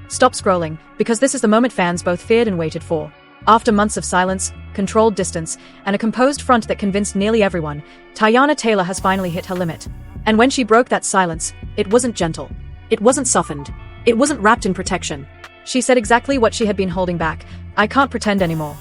Stop scrolling, because this is the moment fans both feared and waited for. After months of silence, controlled distance, and a composed front that convinced nearly everyone, Teyana Taylor has finally hit her limit. And when she broke that silence, it wasn't gentle. It wasn't softened. It wasn't wrapped in protection. She said exactly what she had been holding back. I can't pretend anymore.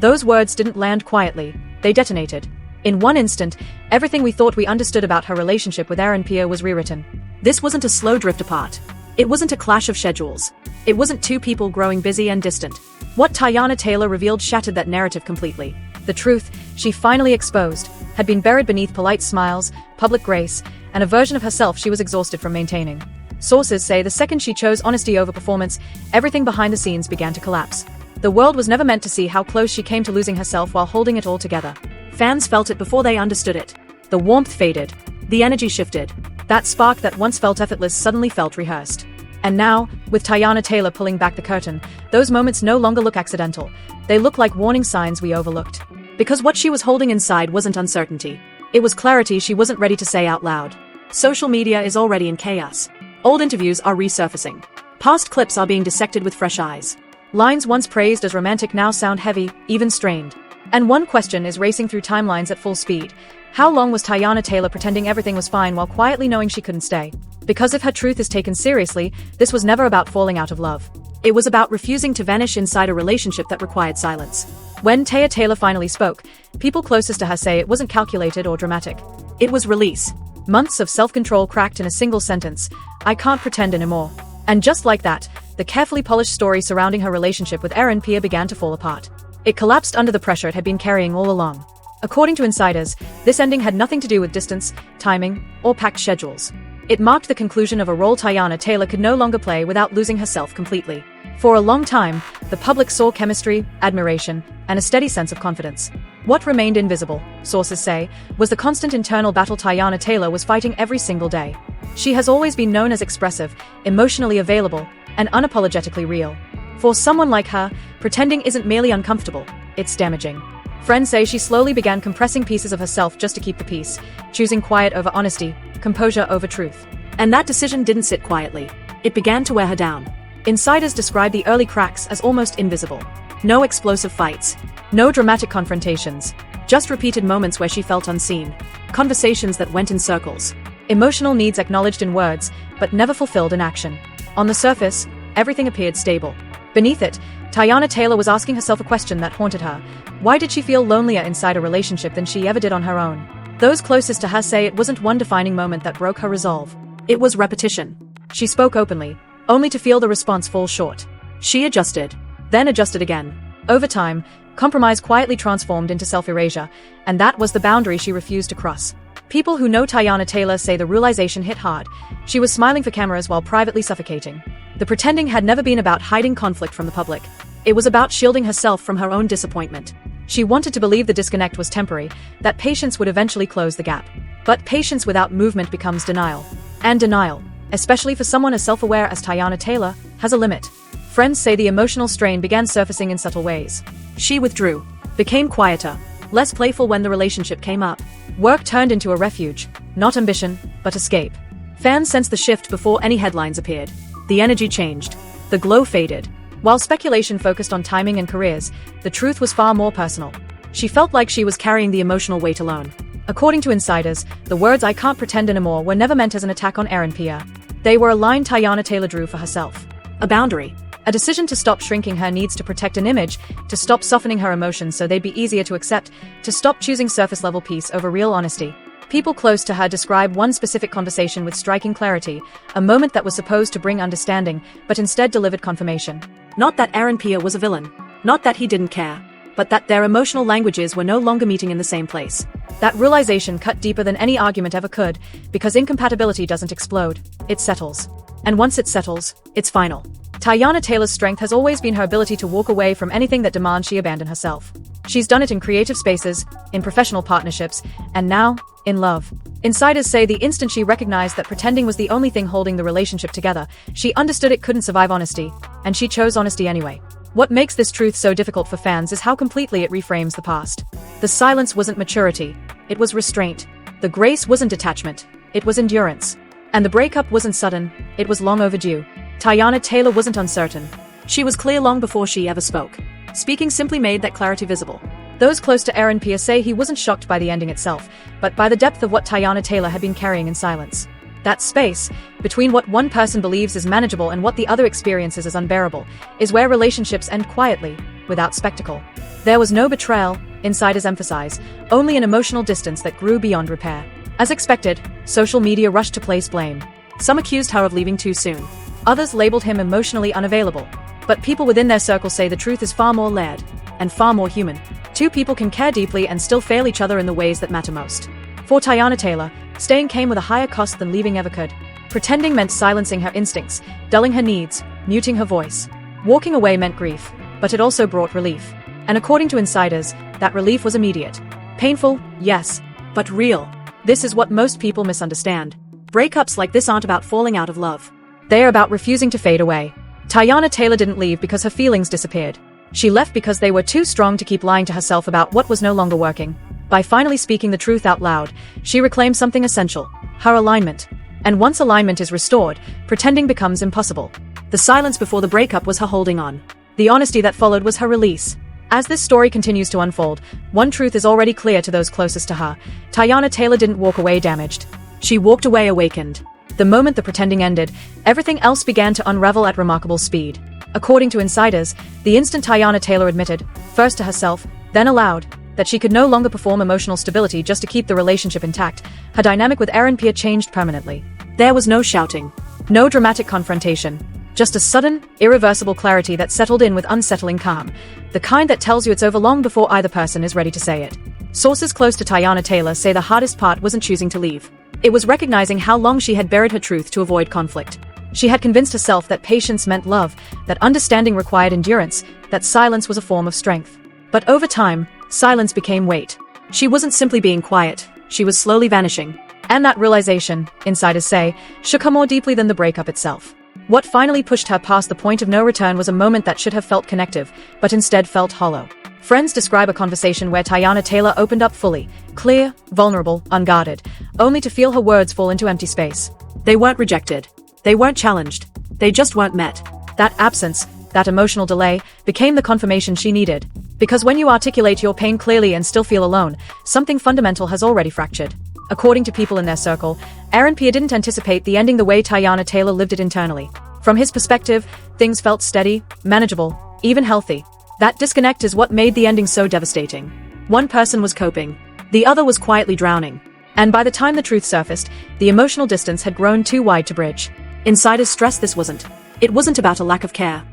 Those words didn't land quietly. They detonated. In one instant, everything we thought we understood about her relationship with Pier was rewritten. This wasn't a slow drift apart. It wasn't a clash of schedules. It wasn't two people growing busy and distant. What Teyana Taylor revealed shattered that narrative completely. The truth, she finally exposed, had been buried beneath polite smiles, public grace, and a version of herself she was exhausted from maintaining. Sources say the second she chose honesty over performance, everything behind the scenes began to collapse. The world was never meant to see how close she came to losing herself while holding it all together. Fans felt it before they understood it. The warmth faded. The energy shifted. That spark that once felt effortless suddenly felt rehearsed. And now, with Teyana Taylor pulling back the curtain, those moments no longer look accidental. They look like warning signs we overlooked. Because what she was holding inside wasn't uncertainty. It was clarity she wasn't ready to say out loud. Social media is already in chaos. Old interviews are resurfacing. Past clips are being dissected with fresh eyes. Lines once praised as romantic now sound heavy, even strained. And one question is racing through timelines at full speed. How long was Teyana Taylor pretending everything was fine while quietly knowing she couldn't stay? Because if her truth is taken seriously, this was never about falling out of love. It was about refusing to vanish inside a relationship that required silence. When Teyana Taylor finally spoke, people closest to her say it wasn't calculated or dramatic. It was release. Months of self-control cracked in a single sentence. I can't pretend anymore. And just like that, the carefully polished story surrounding her relationship with Pier began to fall apart. It collapsed under the pressure it had been carrying all along. According to insiders, this ending had nothing to do with distance, timing, or packed schedules. It marked the conclusion of a role Teyana Taylor could no longer play without losing herself completely. For a long time, the public saw chemistry, admiration, and a steady sense of confidence. What remained invisible, sources say, was the constant internal battle Teyana Taylor was fighting every single day. She has always been known as expressive, emotionally available, and unapologetically real. For someone like her, pretending isn't merely uncomfortable, it's damaging. Friends say she slowly began compressing pieces of herself just to keep the peace, choosing quiet over honesty, composure over truth. And that decision didn't sit quietly. It began to wear her down. Insiders describe the early cracks as almost invisible. No explosive fights. No dramatic confrontations. Just repeated moments where she felt unseen. Conversations that went in circles. Emotional needs acknowledged in words, but never fulfilled in action. On the surface, everything appeared stable. Beneath it, Teyana Taylor was asking herself a question that haunted her. Why did she feel lonelier inside a relationship than she ever did on her own? Those closest to her say it wasn't one defining moment that broke her resolve. It was repetition. She spoke openly, only to feel the response fall short. She adjusted, then adjusted again. Over time, compromise quietly transformed into self-erasure, and that was the boundary she refused to cross. People who know Teyana Taylor say the realization hit hard. She was smiling for cameras while privately suffocating. The pretending had never been about hiding conflict from the public. It was about shielding herself from her own disappointment. She wanted to believe the disconnect was temporary, that patience would eventually close the gap. But patience without movement becomes denial. And denial, especially for someone as self-aware as Teyana Taylor, has a limit. Friends say the emotional strain began surfacing in subtle ways. She withdrew, became quieter, less playful when the relationship came up. Work turned into a refuge, not ambition, but escape. Fans sensed the shift before any headlines appeared. The energy changed. The glow faded. While speculation focused on timing and careers, the truth was far more personal. She felt like she was carrying the emotional weight alone. According to insiders, the words "I can't pretend anymore" were never meant as an attack on Pier. They were a line Teyana Taylor drew for herself. A boundary. A decision to stop shrinking her needs to protect an image, to stop softening her emotions so they'd be easier to accept, to stop choosing surface-level peace over real honesty. People close to her describe one specific conversation with striking clarity, a moment that was supposed to bring understanding, but instead delivered confirmation. Not that Pier was a villain. Not that he didn't care. But that their emotional languages were no longer meeting in the same place. That realization cut deeper than any argument ever could, because incompatibility doesn't explode, it settles. And once it settles, it's final. Teyana Taylor's strength has always been her ability to walk away from anything that demands she abandon herself. She's done it in creative spaces, in professional partnerships, and now, in love. Insiders say the instant she recognized that pretending was the only thing holding the relationship together, she understood it couldn't survive honesty, and she chose honesty anyway. What makes this truth so difficult for fans is how completely it reframes the past. The silence wasn't maturity, it was restraint. The grace wasn't detachment, it was endurance. And the breakup wasn't sudden, it was long overdue. Teyana Taylor wasn't uncertain. She was clear long before she ever spoke. Speaking simply made that clarity visible. Those close to Pier say he wasn't shocked by the ending itself, but by the depth of what Teyana Taylor had been carrying in silence. That space, between what one person believes is manageable and what the other experiences as unbearable, is where relationships end quietly, without spectacle. There was no betrayal, insiders emphasize, only an emotional distance that grew beyond repair. As expected, social media rushed to place blame. Some accused her of leaving too soon. Others labeled him emotionally unavailable. But people within their circle say the truth is far more layered, and far more human. Two people can care deeply and still fail each other in the ways that matter most. For Teyana Taylor, staying came with a higher cost than leaving ever could. Pretending meant silencing her instincts, dulling her needs, muting her voice. Walking away meant grief, but it also brought relief. And according to insiders, that relief was immediate. Painful, yes, but real. This is what most people misunderstand. Breakups like this aren't about falling out of love. They are about refusing to fade away. Teyana Taylor didn't leave because her feelings disappeared. She left because they were too strong to keep lying to herself about what was no longer working. By finally speaking the truth out loud, she reclaimed something essential, her alignment. And once alignment is restored, pretending becomes impossible. The silence before the breakup was her holding on. The honesty that followed was her release. As this story continues to unfold, one truth is already clear to those closest to her. Teyana Taylor didn't walk away damaged. She walked away awakened. The moment the pretending ended, everything else began to unravel at remarkable speed. According to insiders, the instant Teyana Taylor admitted, first to herself, then aloud, that she could no longer perform emotional stability just to keep the relationship intact, her dynamic with Pier changed permanently. There was no shouting, no dramatic confrontation, just a sudden, irreversible clarity that settled in with unsettling calm, the kind that tells you it's over long before either person is ready to say it. Sources close to Teyana Taylor say the hardest part wasn't choosing to leave. It was recognizing how long she had buried her truth to avoid conflict. She had convinced herself that patience meant love, that understanding required endurance, that silence was a form of strength. But over time, silence became weight. She wasn't simply being quiet, she was slowly vanishing. And that realization, insiders say, shook her more deeply than the breakup itself. What finally pushed her past the point of no return was a moment that should have felt connective, but instead felt hollow. Friends describe a conversation where Teyana Taylor opened up fully, clear, vulnerable, unguarded, only to feel her words fall into empty space. They weren't rejected. They weren't challenged. They just weren't met. That absence, that emotional delay, became the confirmation she needed. Because when you articulate your pain clearly and still feel alone, something fundamental has already fractured. According to people in their circle, Pier didn't anticipate the ending the way Teyana Taylor lived it internally. From his perspective, things felt steady, manageable, even healthy. That disconnect is what made the ending so devastating. One person was coping. The other was quietly drowning. And by the time the truth surfaced, the emotional distance had grown too wide to bridge. Insiders stressed this wasn't. It wasn't about a lack of care.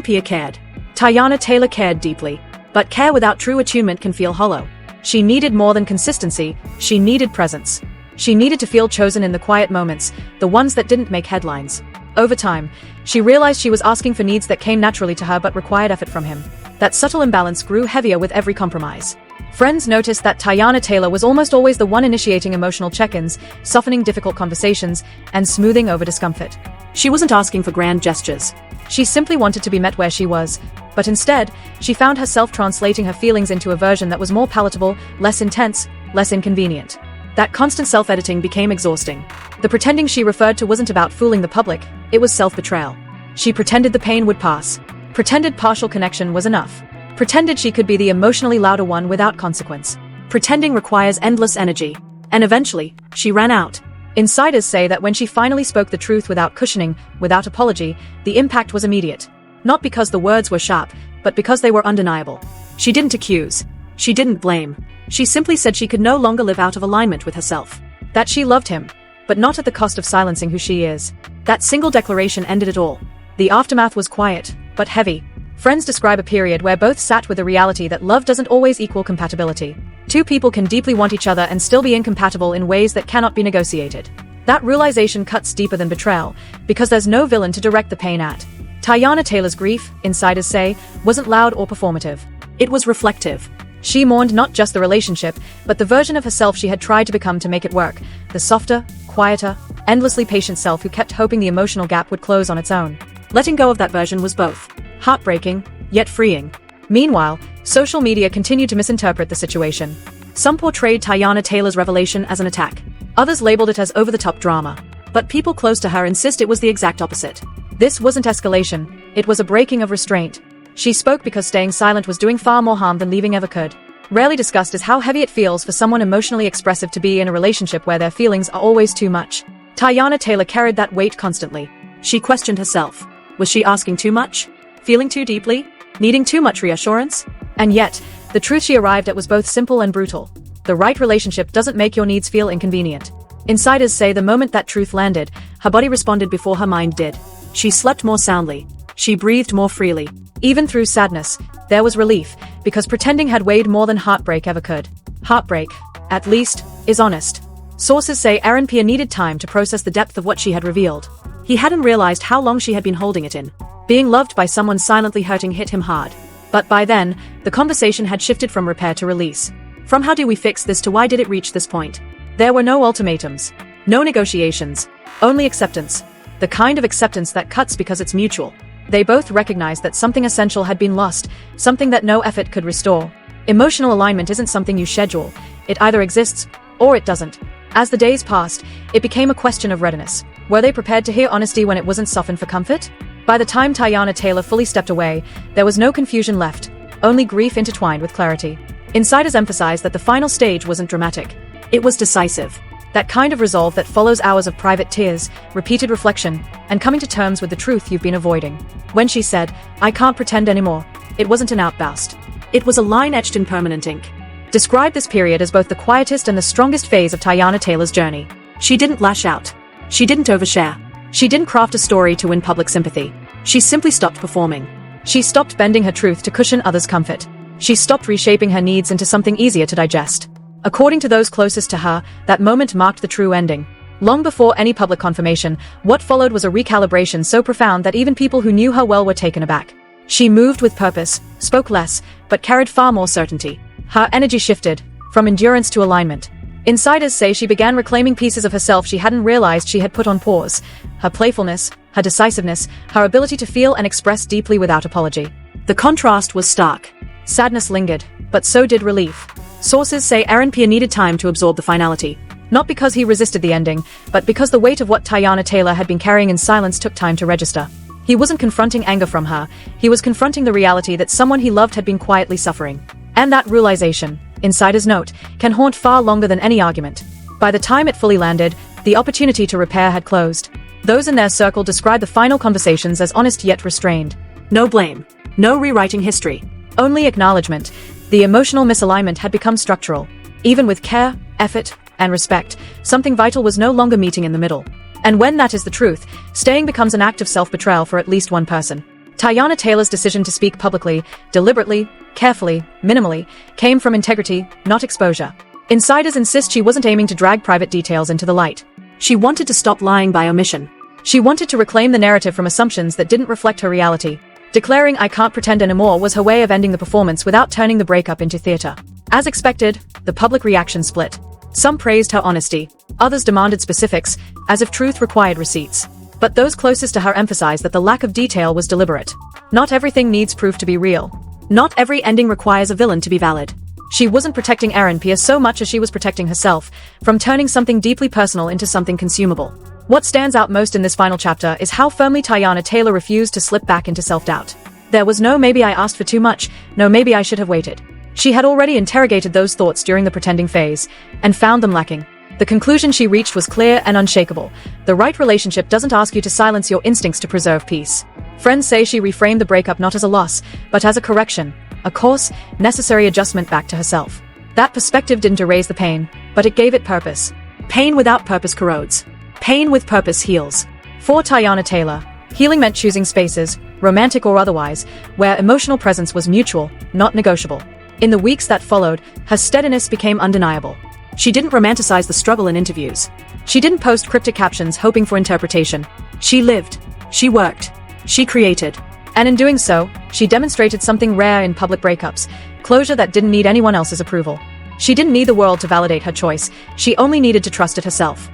Pier cared. Teyana Taylor cared deeply. But care without true attunement can feel hollow. She needed more than consistency, she needed presence. She needed to feel chosen in the quiet moments, the ones that didn't make headlines. Over time, she realized she was asking for needs that came naturally to her but required effort from him. That subtle imbalance grew heavier with every compromise. Friends noticed that Teyana Taylor was almost always the one initiating emotional check-ins, softening difficult conversations, and smoothing over discomfort. She wasn't asking for grand gestures. She simply wanted to be met where she was, but instead, she found herself translating her feelings into a version that was more palatable, less intense, less inconvenient. That constant self-editing became exhausting. The pretending she referred to wasn't about fooling the public, it was self-betrayal. She pretended the pain would pass. Pretended partial connection was enough. Pretended she could be the emotionally louder one without consequence. Pretending requires endless energy. And eventually, she ran out. Insiders say that when she finally spoke the truth without cushioning, without apology, the impact was immediate. Not because the words were sharp, but because they were undeniable. She didn't accuse. She didn't blame. She simply said she could no longer live out of alignment with herself. That she loved him, but not at the cost of silencing who she is. That single declaration ended it all. The aftermath was quiet, but heavy. Friends describe a period where both sat with the reality that love doesn't always equal compatibility. Two people can deeply want each other and still be incompatible in ways that cannot be negotiated. That realization cuts deeper than betrayal, because there's no villain to direct the pain at. Teyana Taylor's grief, insiders say, wasn't loud or performative. It was reflective. She mourned not just the relationship, but the version of herself she had tried to become to make it work, the softer, quieter, endlessly patient self who kept hoping the emotional gap would close on its own. Letting go of that version was both heartbreaking, yet freeing. Meanwhile, social media continued to misinterpret the situation. Some portrayed Teyana Taylor's revelation as an attack. Others labeled it as over-the-top drama. But people close to her insist it was the exact opposite. This wasn't escalation, it was a breaking of restraint. She spoke because staying silent was doing far more harm than leaving ever could. Rarely discussed is how heavy it feels for someone emotionally expressive to be in a relationship where their feelings are always too much. Teyana Taylor carried that weight constantly. She questioned herself. Was she asking too much? Feeling too deeply? Needing too much reassurance? And yet, the truth she arrived at was both simple and brutal. The right relationship doesn't make your needs feel inconvenient. Insiders say the moment that truth landed, her body responded before her mind did. She slept more soundly. She breathed more freely. Even through sadness, there was relief, because pretending had weighed more than heartbreak ever could. Heartbreak, at least, is honest. Sources say Pier needed time to process the depth of what she had revealed. He hadn't realized how long she had been holding it in. Being loved by someone silently hurting hit him hard. But by then, the conversation had shifted from repair to release. From how do we fix this to why did it reach this point? There were no ultimatums. No negotiations. Only acceptance. The kind of acceptance that cuts because it's mutual. They both recognized that something essential had been lost, something that no effort could restore. Emotional alignment isn't something you schedule. It either exists, or it doesn't. As the days passed, it became a question of readiness. Were they prepared to hear honesty when it wasn't softened for comfort? By the time Teyana Taylor fully stepped away, there was no confusion left, only grief intertwined with clarity. Insiders emphasized that the final stage wasn't dramatic. It was decisive. That kind of resolve that follows hours of private tears, repeated reflection, and coming to terms with the truth you've been avoiding. When she said, "I can't pretend anymore," it wasn't an outburst. It was a line etched in permanent ink. Describe this period as both the quietest and the strongest phase of Teyana Taylor's journey. She didn't lash out. She didn't overshare. She didn't craft a story to win public sympathy. She simply stopped performing. She stopped bending her truth to cushion others' comfort. She stopped reshaping her needs into something easier to digest. According to those closest to her, that moment marked the true ending. Long before any public confirmation, what followed was a recalibration so profound that even people who knew her well were taken aback. She moved with purpose, spoke less, but carried far more certainty. Her energy shifted, from endurance to alignment. Insiders say she began reclaiming pieces of herself she hadn't realized she had put on pause. Her playfulness, her decisiveness, her ability to feel and express deeply without apology. The contrast was stark. Sadness lingered, but so did relief. Sources say Pier needed time to absorb the finality. Not because he resisted the ending, but because the weight of what Teyana Taylor had been carrying in silence took time to register. He wasn't confronting anger from her, he was confronting the reality that someone he loved had been quietly suffering. And that realization, insiders note, can haunt far longer than any argument. By the time it fully landed, the opportunity to repair had closed. Those in their circle described the final conversations as honest yet restrained. No blame. No rewriting history. Only acknowledgement. The emotional misalignment had become structural. Even with care, effort, and respect, something vital was no longer meeting in the middle. And when that is the truth, staying becomes an act of self-betrayal for at least one person. Teyana Taylor's decision to speak publicly, deliberately, carefully, minimally, came from integrity, not exposure. Insiders insist she wasn't aiming to drag private details into the light. She wanted to stop lying by omission. She wanted to reclaim the narrative from assumptions that didn't reflect her reality. Declaring "I can't pretend anymore" was her way of ending the performance without turning the breakup into theater. As expected, the public reaction split. Some praised her honesty. Others demanded specifics, as if truth required receipts. But those closest to her emphasized that the lack of detail was deliberate. Not everything needs proof to be real. Not every ending requires a villain to be valid. She wasn't protecting Pier so much as she was protecting herself, from turning something deeply personal into something consumable. What stands out most in this final chapter is how firmly Teyana Taylor refused to slip back into self-doubt. There was no "maybe I asked for too much," no "maybe I should have waited." She had already interrogated those thoughts during the pretending phase, and found them lacking. The conclusion she reached was clear and unshakable. The right relationship doesn't ask you to silence your instincts to preserve peace. Friends say she reframed the breakup not as a loss, but as a correction, a course, necessary adjustment back to herself. That perspective didn't erase the pain, but it gave it purpose. Pain without purpose corrodes. Pain with purpose heals. For Teyana Taylor, healing meant choosing spaces, romantic or otherwise, where emotional presence was mutual, not negotiable. In the weeks that followed, her steadiness became undeniable. She didn't romanticize the struggle in interviews. She didn't post cryptic captions hoping for interpretation. She lived. She worked. She created. And in doing so, she demonstrated something rare in public breakups, closure that didn't need anyone else's approval. She didn't need the world to validate her choice, she only needed to trust it herself.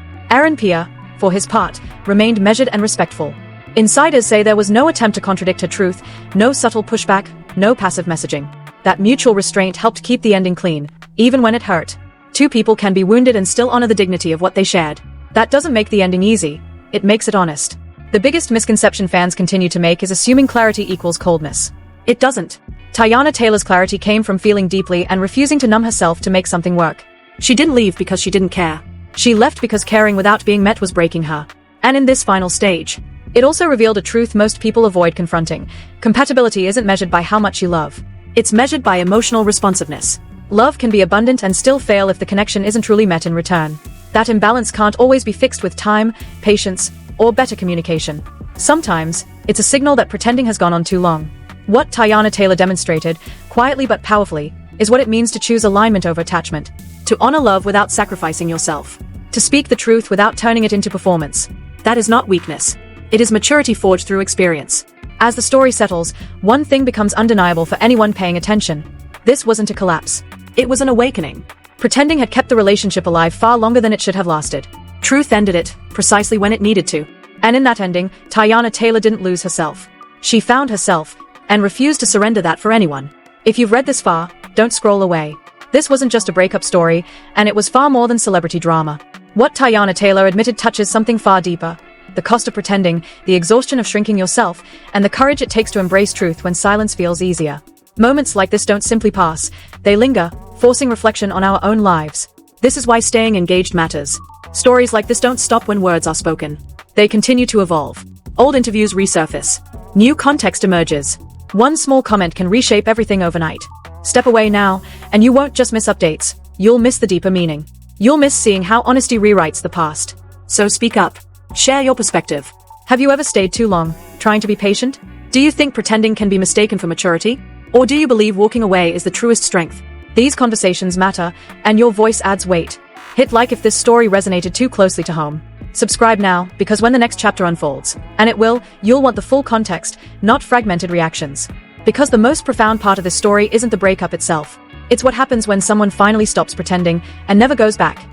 Pier, for his part, remained measured and respectful. Insiders say there was no attempt to contradict her truth, no subtle pushback, no passive messaging. That mutual restraint helped keep the ending clean, even when it hurt. Two people can be wounded and still honor the dignity of what they shared. That doesn't make the ending easy, it makes it honest. The biggest misconception fans continue to make is assuming clarity equals coldness. It doesn't. Teyana Taylor's clarity came from feeling deeply and refusing to numb herself to make something work. She didn't leave because she didn't care. She left because caring without being met was breaking her. And in this final stage, it also revealed a truth most people avoid confronting. Compatibility isn't measured by how much you love. It's measured by emotional responsiveness. Love can be abundant and still fail if the connection isn't truly met in return. That imbalance can't always be fixed with time, patience, or better communication. Sometimes, it's a signal that pretending has gone on too long. What Teyana Taylor demonstrated, quietly but powerfully, is what it means to choose alignment over attachment. To honor love without sacrificing yourself. To speak the truth without turning it into performance. That is not weakness. It is maturity forged through experience. As the story settles, one thing becomes undeniable for anyone paying attention. This wasn't a collapse. It was an awakening. Pretending had kept the relationship alive far longer than it should have lasted. Truth ended it, precisely when it needed to. And in that ending, Teyana Taylor didn't lose herself. She found herself, and refused to surrender that for anyone. If you've read this far, don't scroll away. This wasn't just a breakup story, and it was far more than celebrity drama. What Teyana Taylor admitted touches something far deeper. The cost of pretending, the exhaustion of shrinking yourself, and the courage it takes to embrace truth when silence feels easier. Moments like this don't simply pass, they linger, forcing reflection on our own lives. This is why staying engaged matters. Stories like this don't stop when words are spoken. They continue to evolve. Old interviews resurface. New context emerges. One small comment can reshape everything overnight. Step away now, and you won't just miss updates, you'll miss the deeper meaning. You'll miss seeing how honesty rewrites the past. So speak up. Share your perspective. Have you ever stayed too long, trying to be patient? Do you think pretending can be mistaken for maturity? Or do you believe walking away is the truest strength? These conversations matter, and your voice adds weight. Hit like if this story resonated too closely to home. Subscribe now, because when the next chapter unfolds, and it will, you'll want the full context, not fragmented reactions. Because the most profound part of this story isn't the breakup itself. It's what happens when someone finally stops pretending and never goes back.